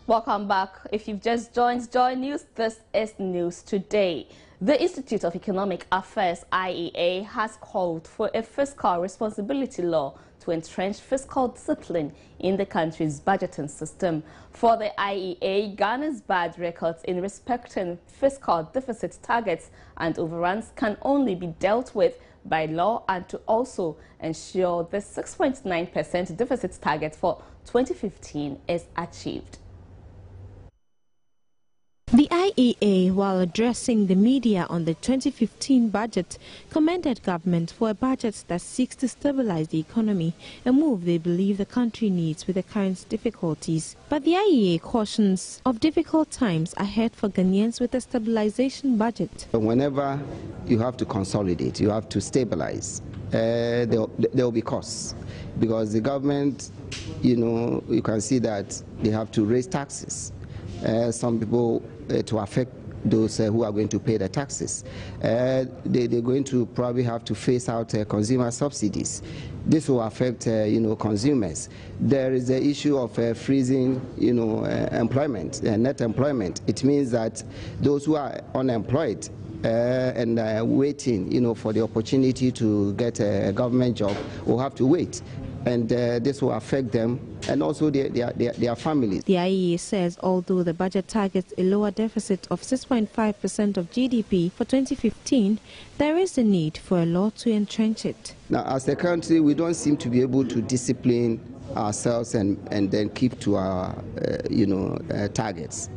Welcome back. If you've just joined Joy News, this is News Today. The Institute of Economic Affairs, IEA, has called for a fiscal responsibility law to entrench fiscal discipline in the country's budgeting system. For the IEA, Ghana's bad records in respecting fiscal deficit targets and overruns can only be dealt with by law, and to also ensure the 6.9% deficit target for 2015 is achieved. The IEA, while addressing the media on the 2015 budget, commended government for a budget that seeks to stabilize the economy, a move they believe the country needs with the current difficulties. But the IEA cautions of difficult times ahead for Ghanaians with a stabilization budget. Whenever you have to consolidate, you have to stabilize, there will be costs, because the government, you can see that they have to raise taxes. Some people to affect those who are going to pay the taxes. They're going to probably have to phase out consumer subsidies. This will affect, consumers. There is the issue of freezing, employment, net employment. It means that those who are unemployed and waiting, for the opportunity to get a government job will have to wait. And this will affect them and also their families. The IEA says although the budget targets a lower deficit of 6.5% of GDP for 2015, there is a need for a law to entrench it. Now, as a country, we don't seem to be able to discipline ourselves and then keep to our, targets.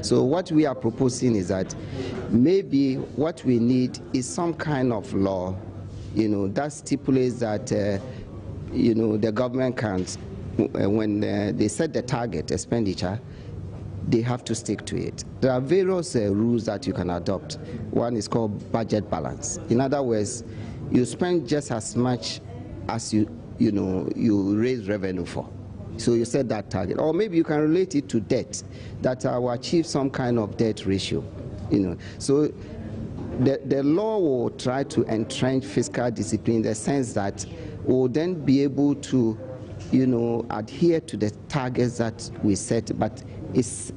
So what we are proposing is that maybe what we need is some kind of law, that stipulates that the government can't, when they set the target expenditure, they have to stick to it. There are various rules that you can adopt. One is called budget balance. In other words, you spend just as much as you raise revenue for. So you set that target. Or maybe you can relate it to debt, that will achieve some kind of debt ratio. So the law will try to entrench fiscal discipline in the sense that we'll then be able to, adhere to the targets that we set, but it's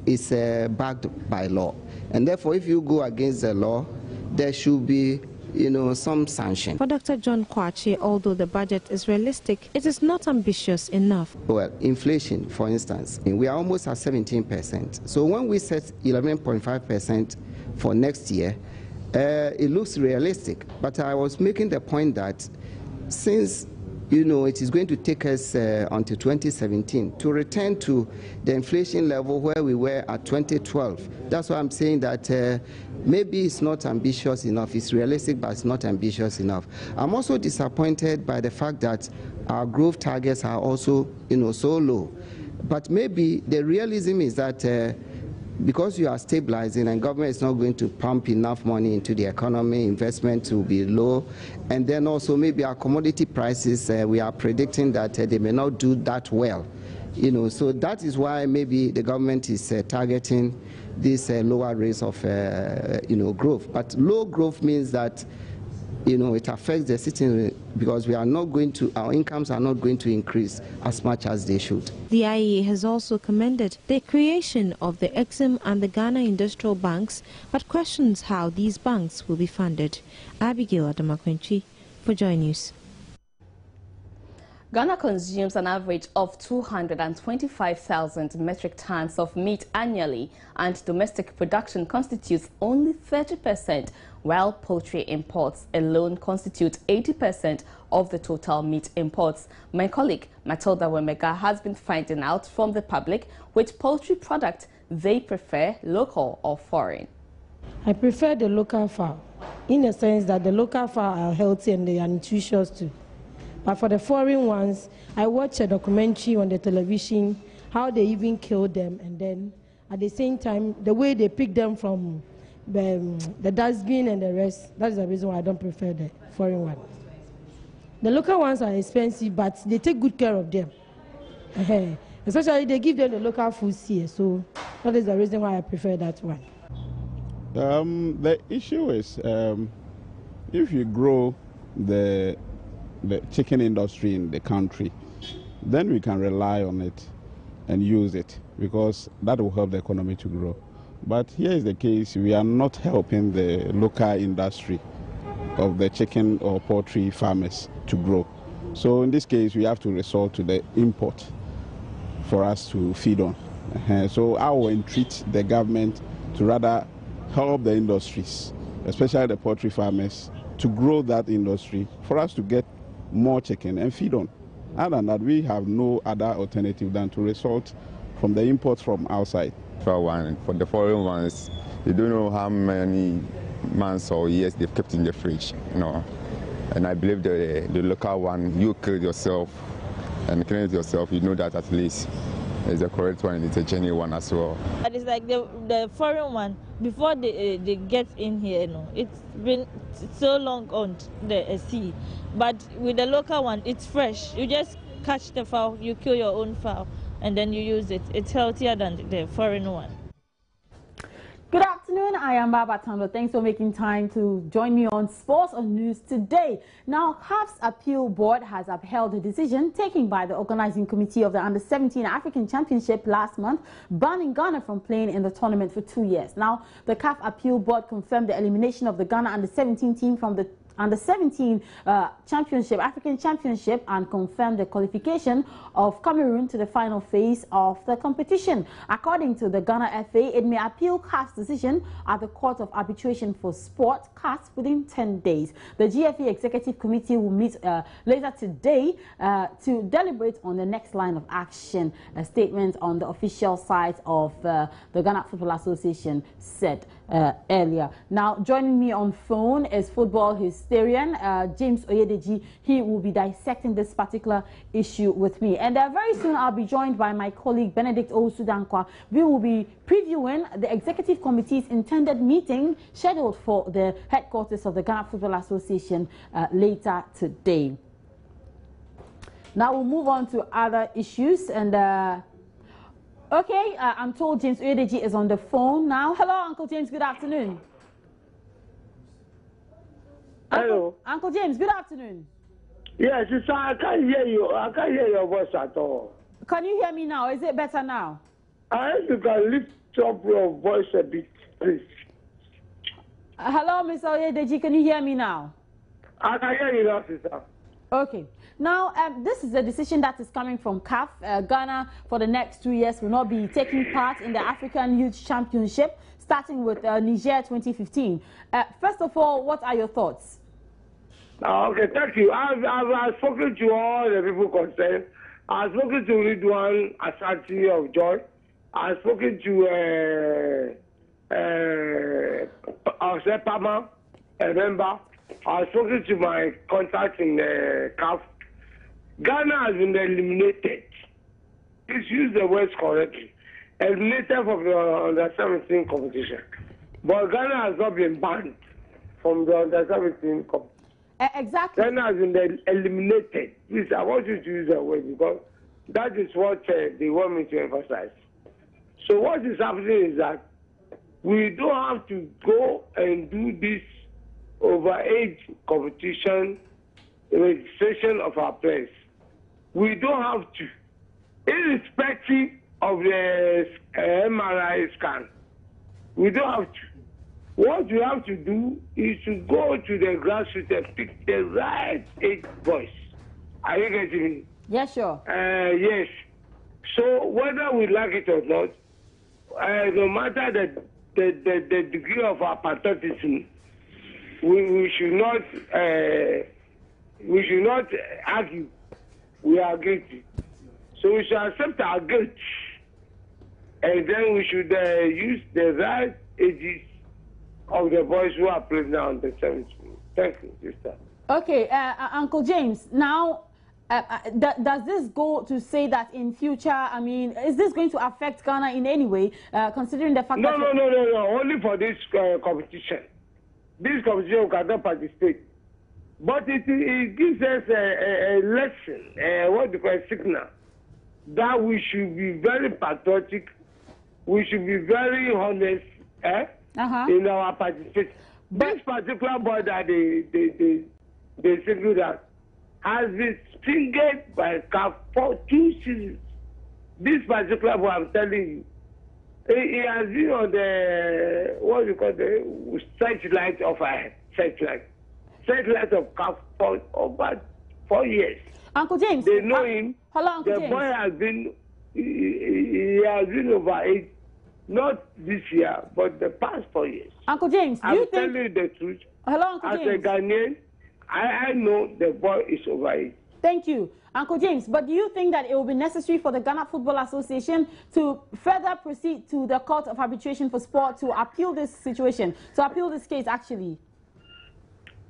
backed by law. And therefore, if you go against the law, there should be, some sanction. For Dr. John Kwache, although the budget is realistic, it is not ambitious enough. Well, inflation, for instance, we are almost at 17%. So when we set 11.5% for next year, it looks realistic. But I was making the point that since it is going to take us until 2017 to return to the inflation level where we were at 2012. That's why I'm saying that maybe it's not ambitious enough. It's realistic, but it's not ambitious enough. I'm also disappointed by the fact that our growth targets are also, so low. But maybe the realism is that because you are stabilizing and government is not going to pump enough money into the economy, investment will be low, and then also maybe our commodity prices, we are predicting that they may not do that well. So that is why maybe the government is targeting this lower rates of growth. But low growth means that it affects the citizen because our incomes are not going to increase as much as they should. The IEA has also commended the creation of the Exim and the Ghana Industrial Banks, but questions how these banks will be funded. Abigail Adamakwenchi for Joy News. Ghana consumes an average of 225,000 metric tons of meat annually, and domestic production constitutes only 30%, while poultry imports alone constitute 80% of the total meat imports. My colleague Matilda Wemega has been finding out from the public which poultry product they prefer, local or foreign. I prefer the local fowl, in the sense that the local fowl are healthy and they are nutritious too. But for the foreign ones, I watch a documentary on the television, how they even kill them, and then at the same time, the way they pick them from the dustbin and the rest. That's the reason why I don't prefer the foreign one. The local ones are expensive, but they take good care of them. Especially they give them the local food here, so that is the reason why I prefer that one. The issue is if you grow the chicken industry in the country, then we can rely on it. and use it, because that will help the economy to grow. But here is the case, we are not helping the local industry of the chicken or poultry farmers to grow. So in this case, we have to resort to the import for us to feed on. So I will entreat the government to rather help the industries, especially the poultry farmers, to grow that industry for us to get more chicken and feed on. Other than that, we have no other alternative than to resort from the imports from outside. For the foreign ones, you don't know how many months or years they've kept in the fridge, you know. And I believe the local one, you kill yourself and clean it yourself, you know that at least is the correct one and it's a genuine one as well. But it's like the foreign one, before they get in here, you know, it's been so long on the sea. But with the local one, it's fresh. You just catch the fowl, you kill your own fowl, and then you use it. It's healthier than the foreign one. Good afternoon, I am Baba Tambo. Thanks for making time to join me on Sports on News today. Now, CAF's appeal board has upheld a decision taken by the organizing committee of the Under-17 African Championship last month, banning Ghana from playing in the tournament for 2 years. Now, the CAF appeal board confirmed the elimination of the Ghana Under-17 team from the Under-17 Championship, African Championship, and confirmed the qualification of Cameroon to the final phase of the competition. According to the Ghana FA, it may appeal CAF's decision at the Court of Arbitration for Sport, CAS, within 10 days. The GFA Executive Committee will meet later today to deliberate on the next line of action. A statement on the official site of the Ghana Football Association said earlier. Now, joining me on phone is football historian James Oyedeji. He will be dissecting this particular issue with me. And very soon I'll be joined by my colleague Benedict Osudankwa. We will be previewing the Executive Committee's intended meeting scheduled for the headquarters of the Ghana Football Association later today. Now we'll move on to other issues. And okay, I'm told James Oyedeji is on the phone now. Hello, Uncle James. Good afternoon. Hello. Uncle James, good afternoon. Yes, I can't hear you. I can't hear your voice at all. Can you hear me now? Is it better now? I think you can lift up your voice a bit, please. Hello, Mr. Oyedeji. Can you hear me now? I can hear you now, sister. Okay. Now, this is a decision that is coming from CAF. Ghana, for the next 2 years, will not be taking part in the African Youth Championship, starting with Niger 2015. First of all, what are your thoughts? Okay, thank you. I've spoken to all the people concerned. I've spoken to Ridwan Asati of Joy. I've spoken to Pama, a member. I've spoken to my contact in CAF. Ghana has been eliminated. Please use the words correctly. Eliminated from the Under-17 competition. But Ghana has not been banned from the Under-17 competition. Exactly. Ghana has been eliminated. Please, I want you to use that word because that is what they want me to emphasize. So what is happening is that we don't have to go and do this overage competition registration of our players. We don't have to. Irrespective of the MRI scan, we don't have to. What you have to do is to go to the grassroots and pick the right age boys. Are you getting me? Yes, sure. Yes. So whether we like it or not, no matter the degree of our patriotism, we should not argue. We are guilty. So we should accept our guilt. And then we should use the right ages of the boys who are playing now on the 7th. Thank you, sister. Okay, Uncle James, now, does this go to say that in future, I mean, is this going to affect Ghana in any way, considering the fact that... No, only for this competition. This competition we cannot participate. But it gives us a lesson, what you call a signal, that we should be very patriotic, we should be very honest in our participation. This particular boy that they singled out has been stingled by CAF for 2 seasons. this particular boy, I'm telling you, he has been on the, what you call the searchlight of a searchlight of CAF for over 4 years. Uncle James. They know him. Hello, Uncle The James. boy has been, he has been over age, not this year, but the past 4 years. Uncle James, do I'm you think... telling you the truth. Hello, Uncle As James. a Ghanaian, I know the boy is over age. Thank you, Uncle James. But do you think that it will be necessary for the Ghana Football Association to further proceed to the Court of Arbitration for Sport to appeal this situation, to appeal this case, actually?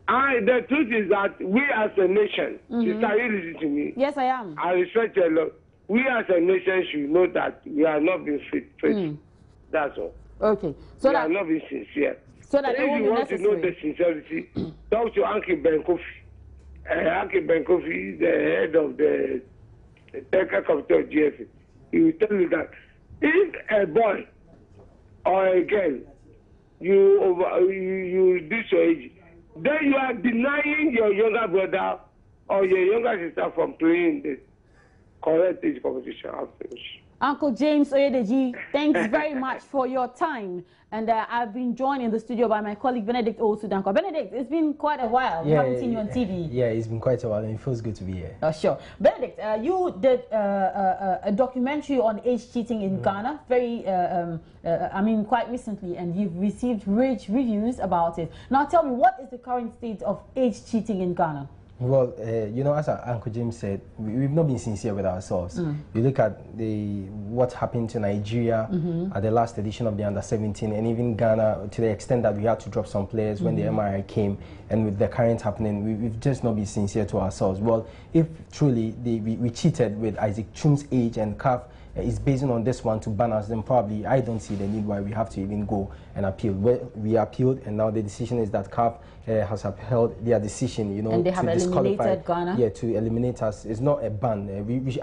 The truth is that we as a nation, sister, you listen to me. Yes, I am. I respect you a lot. We as a nation should know that we are not being faithful. That's all. Okay. So we that are not being sincere. So that if it won't you be want to know necessary. the sincerity, talk to Uncle Ben Kofi. Uncle Ben Kofi is the head of the technical committee of GFA. He will tell you that if a boy or a girl, you reduce your age, then you are denying your younger brother or your younger sister from playing the correct age competition. I'll finish. Uncle James Oyedeji, thanks very much for your time. And I've been joined in the studio by my colleague Benedict Osudanko. Benedict, it's been quite a while. We haven't seen you on TV. Yeah, it's been quite a while and it feels good to be here. Oh, sure. Benedict, you did a documentary on age cheating in Ghana, quite recently, and you've received rich reviews about it. Now tell me, what is the current state of age cheating in Ghana? Well, as Uncle James said, we've not been sincere with ourselves. You look at what happened to Nigeria at the last edition of the Under-17, and even Ghana, to the extent that we had to drop some players when the MRI came, and with the current happening, we've just not been sincere to ourselves. Well, if truly we cheated with Isaac Chum's age and CAF is basing on this one to ban us, then probably I don't see the need why we have to even go and appeal. We appealed, and now the decision is that CAF has upheld their decision, and they have to disqualify Ghana. Yeah, to eliminate us. It's not a ban.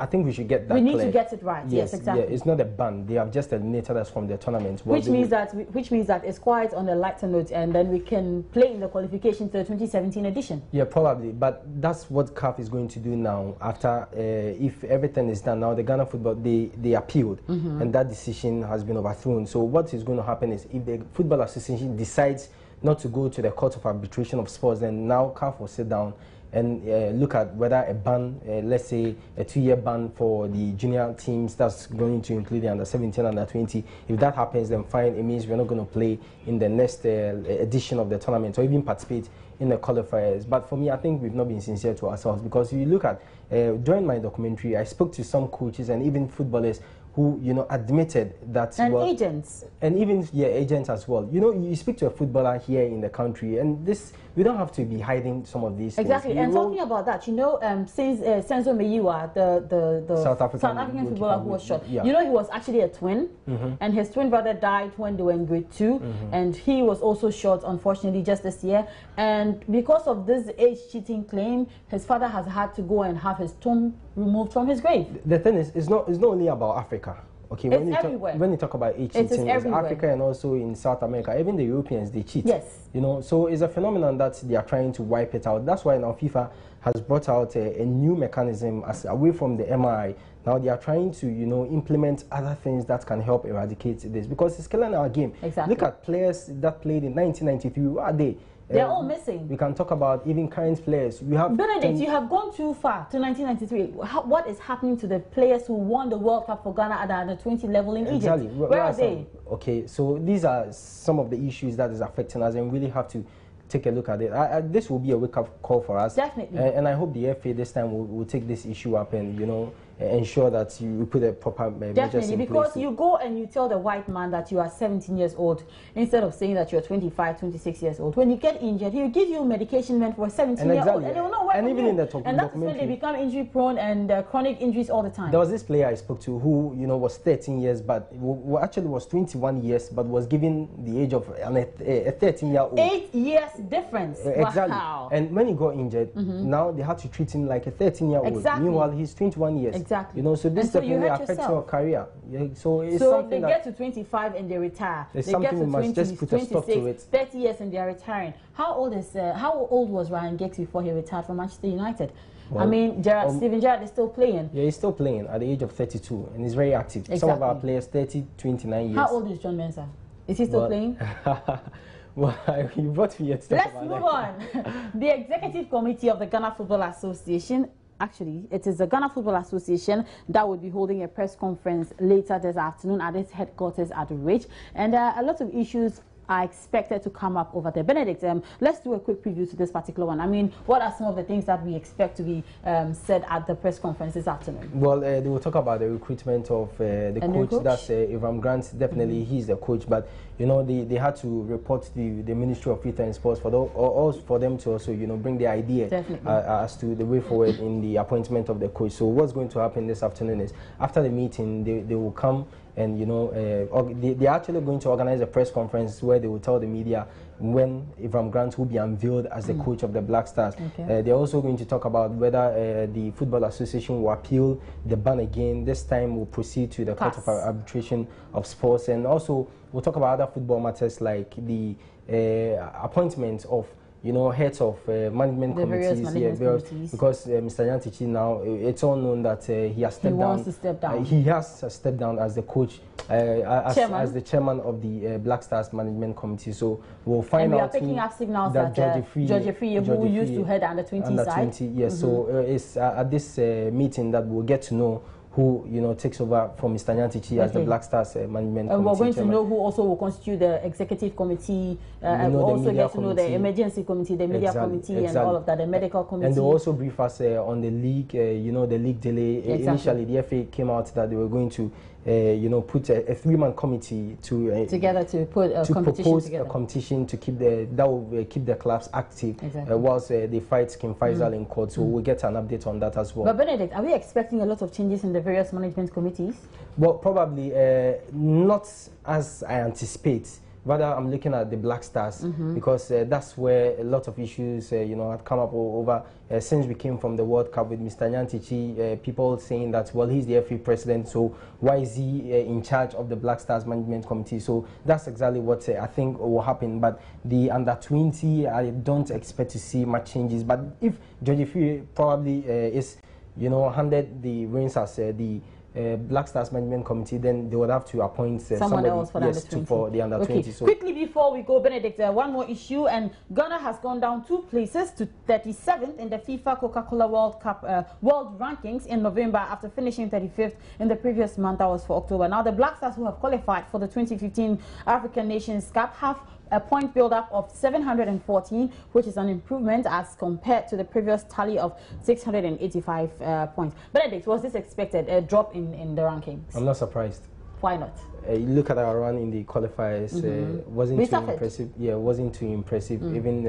I think we should get that. We need to get it right. Yes, exactly. Yeah, it's not a ban. They have just eliminated us from the tournament. Well, which means that it's quite on a lighter note, and then we can play in the qualification to the 2017 edition. Yeah, probably. But that's what CAF is going to do now. After if everything is done now, the Ghana football they appealed, and that decision has been overthrown. So what is going to happen is if the Football Association decides not to go to the Court of Arbitration of Sports, then now CAF will sit down and look at whether a ban, let's say a 2-year ban for the junior teams, that's going to include the Under-17, Under-20. If that happens, then fine, it means we're not going to play in the next edition of the tournament or even participate in the qualifiers. But for me, I think we've not been sincere to ourselves, because if you look at, during my documentary, I spoke to some coaches and even footballers who, admitted that... And agents. And even, agents as well. You speak to a footballer here in the country, and we don't have to be hiding some of these things. Exactly, and talking about that, since Senzo Meyiwa, the South African footballer who was shot, he was actually a twin, and his twin brother died when they were in grade 2, and he was also shot, unfortunately, just this year. And because of this age cheating claim, his father has had to go and have his tomb removed from his grave. The thing is, it's not only about Africa. Okay, when you talk about age cheating, it's Africa and also in South America. Even the Europeans, they cheat. Yes. So it's a phenomenon that they are trying to wipe it out. That's why now FIFA has brought out a new mechanism away from the MRI. Now they are trying to, implement other things that can help eradicate this, because it's killing our game. Exactly. Look at players that played in 1993. What are they? They're all missing. We can talk about even current players. Benedict, you have gone too far to 1993. What is happening to the players who won the World Cup for Ghana at the under-20 level in Egypt? Where are they? Okay, so these are some of the issues that is affecting us, and we really have to take a look at it. This will be a wake-up call for us. Definitely. And I hope the FA this time will take this issue up and, ensure that you put a proper measures in place. Definitely, because you go and you tell the white man that you are 17 years old instead of saying that you're 25, 26 years old. When you get injured, he'll give you medication meant for a 17-year-old, and they will not work and even in the and that's when they become injury prone and chronic injuries all the time. There was this player I spoke to who, was 13 years, but actually was 21 years, but was given the age of a 13-year-old. 8 years difference. Exactly. Wow. And when he got injured, now they had to treat him like a 13-year-old. Exactly. Meanwhile, he's 21 years. Exactly. You know, so this definitely affects your career. Yeah, so it's something they get to 25 and they retire. It's they something get to we must 20, just put a stop to it. 30 years and they are retiring. How old was Ryan Giggs before he retired from Manchester United? Well, I mean, Steven Gerrard is still playing. Yeah, he's still playing at the age of 32 and he's very active. Exactly. Some of our players 30, 29 years. How old is John Mensah? Is he still playing? Well, you brought me yet. Let's move on. The Executive Committee of the Ghana Football Association, actually, it is the Ghana Football Association that will be holding a press conference later this afternoon at its headquarters at Ridge. And a lot of issues are expected to come up over there. Benedict, let's do a quick preview to this particular one. I mean, what are some of the things that we expect to be said at the press conference this afternoon? Well, they will talk about the recruitment of the coach. That's Avram Grant. Definitely, he's the coach. But, you know, they had to report to the Ministry of Youth and Sports for them to also, you know, bring the idea as to the way forward in the appointment of the coach. So what's going to happen this afternoon is, after the meeting, they will come and, you know, they're actually going to organize a press conference where they will tell the media when Avram Grant will be unveiled as the coach of the Black Stars. Okay. They're also going to talk about whether the Football Association will appeal the ban again. This time we'll proceed to the Court of Arbitration of Sports. And also we'll talk about other football matters like the appointment of, you know, heads of management committees, because Mr. Yantichi now, it's all known that he has stepped down. He wants to step down. He has stepped down as the coach, as the chairman of the Black Stars Management Committee. So we'll find out. And we are picking up signals that George Free, who used to head under 20 side. 20, yes. So it's at this meeting that we'll get to know who, you know, takes over from Mr. Nyantichi as the Black Stars Management Committee. And we're going to know who also will constitute the Executive Committee, and we'll also get to know the Emergency Committee, the Media Committee, and all of that, the Medical Committee. And they'll also brief us on the league, you know, the league delay. Initially, the FA came out that they were going to, you know, put a 3-man committee to together to put a propose a competition to keep keep the clubs active whilst they fight Kim Faisal in court. So we'll get an update on that as well. But Benedict, are we expecting a lot of changes in the various management committees? Well, probably not as I anticipate. Rather, I'm looking at the Black Stars because that's where a lot of issues, you know, had come up over since we came from the World Cup with Mr. Nyantichi. People saying that, well, he's the FA president, so why is he in charge of the Black Stars Management Committee? So that's exactly what I think will happen. But the under-20, I don't expect to see much changes. But if George Free probably is, you know, handed the reins as the Black Stars Management Committee, then they would have to appoint someone else for the under-20. So quickly before we go, Benedict, one more issue, and Ghana has gone down 2 places to 37th in the FIFA Coca-Cola World Cup World Rankings in November after finishing 35th in the previous month. That was for October. Now the Black Stars, who have qualified for the 2015 African Nations Cup, have a point build-up of 714, which is an improvement as compared to the previous tally of 685 points. Benedict, was this expected, a drop in the rankings? I'm not surprised. Why not? You look at our run in the qualifiers, wasn't too impressive. Yeah, wasn't too impressive. Even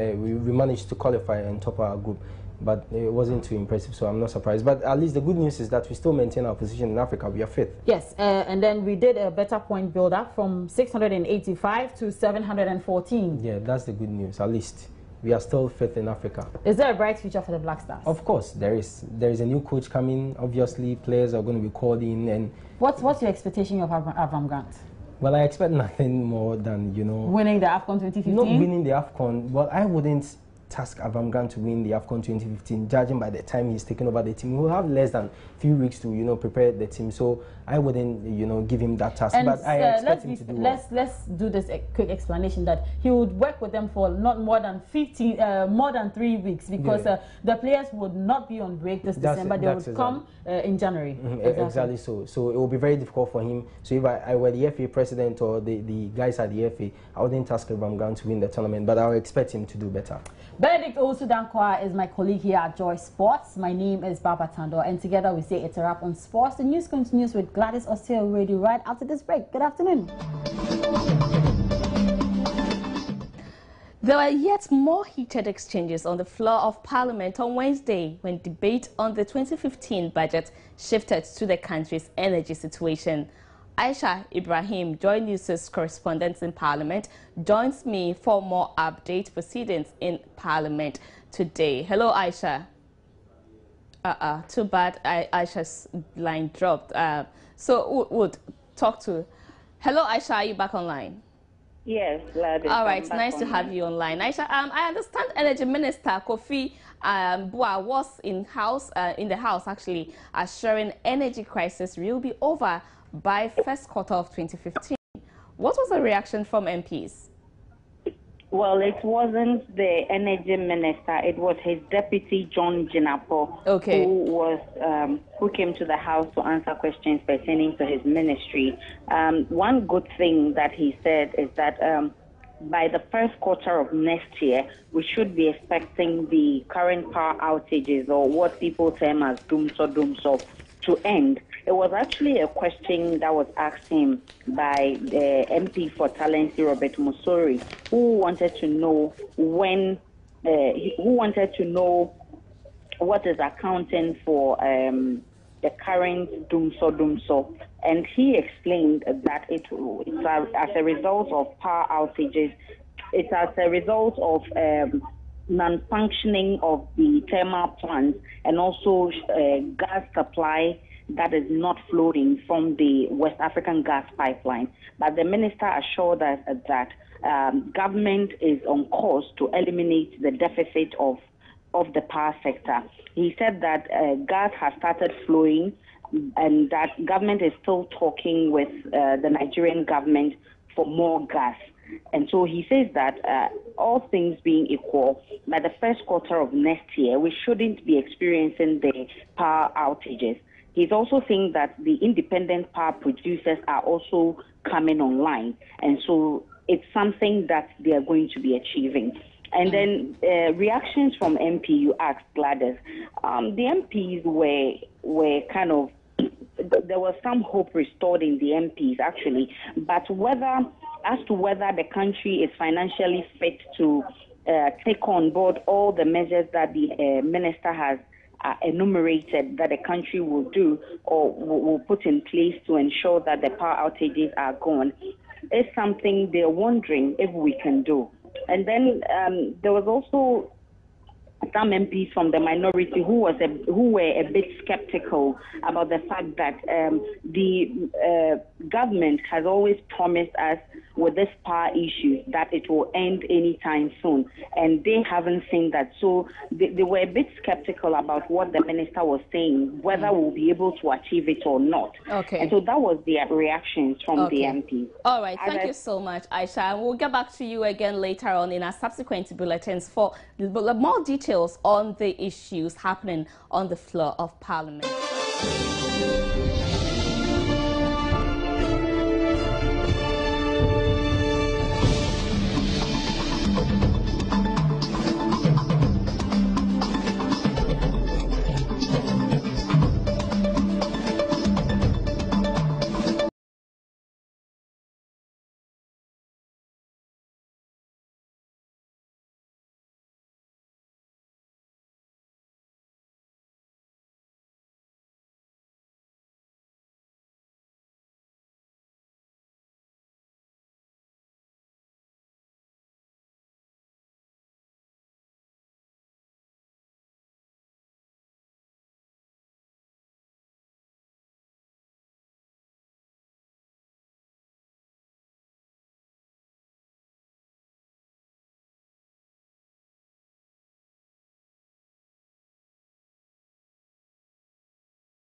we managed to qualify on top of our group, but it wasn't too impressive, so I'm not surprised. But at least the good news is that we still maintain our position in Africa. We are 5th. Yes, and then we did a better point build-up from 685 to 714. Yeah, that's the good news. At least we are still 5th in Africa. Is there a bright future for the Black Stars? Of course, there is. There is a new coach coming. Obviously, players are going to be called in. And what's your expectation of Avram Grant? Well, I expect nothing more than, you know, winning the AFCON 2015. Not winning the AFCON. Well, I wouldn't task Avram Grant to win the AFCON 2015, judging by the time he's taken over the team. He will have less than a few weeks to, you know, prepare the team. So I wouldn't, you know, give him that task. And but I expect him to do let's do this quick explanation that he would work with them for not more than 3 weeks, because the players would not be on break this December. They would come in January. Exactly so. So it will be very difficult for him. So if I were the FA president or the guys at the FA, I wouldn't task Avram Grant to win the tournament, but I would expect him to do better. Benedict Owusu-Dankwa is my colleague here at Joy Sports. My name is Baba Tando, and together we say it's a wrap on sports. The news continues with Gladys Oseo Radio right after this break. Good afternoon. There were yet more heated exchanges on the floor of Parliament on Wednesday when debate on the 2015 budget shifted to the country's energy situation. Aisha Ibrahim, Joy News' correspondent in Parliament, joins me for more update proceedings in Parliament today. Hello, Aisha. Too bad. Aisha's line dropped. So would talk to. Hello, Aisha. Are you back online? Yes, Gladys. All right, nice to have you online. Aisha, I understand Energy Minister Kofi Bua was in the house actually, assuring energy crisis will be over by first quarter of 2015. What was the reaction from MPs? Well, it wasn't the energy minister; it was his deputy, John Jinapo, who came to the house to answer questions pertaining to his ministry. One good thing that he said is that by the first quarter of next year, we should be expecting the current power outages, or what people term as doomso, to end. It was actually a question that was asked him by the MP for Talensi, Robert Musori, who wanted to know what is accounting for the current doomso. And he explained that it's as a result of power outages, it's as a result of non-functioning of the thermal plants, and also gas supply that is not flowing from the West African gas pipeline. But the minister assured us that government is on course to eliminate the deficit of the power sector. He said that gas has started flowing, and that government is still talking with the Nigerian government for more gas. And so he says that all things being equal, by the first quarter of next year, we shouldn't be experiencing the power outages. He's also saying that the independent power producers are also coming online. And so it's something that they are going to be achieving. And then reactions from MP, you asked, Gladys. The MPs were kind of, there was some hope restored in the MPs, actually. But as to whether the country is financially fit to take on board all the measures that the minister has enumerated that the country will do or will put in place to ensure that the power outages are gone, is something they're wondering if we can do. And then there was also some MPs from the minority who were a bit skeptical about the fact that the government has always promised us with this power issue that it will end anytime soon, and they haven't seen that. So they were a bit skeptical about what the minister was saying, whether we'll be able to achieve it or not. Okay. And so that was their reactions from the MPs. All right. Thank you so much, Aisha. We'll get back to you again later on in our subsequent bulletins for more details on the issues happening on the floor of Parliament.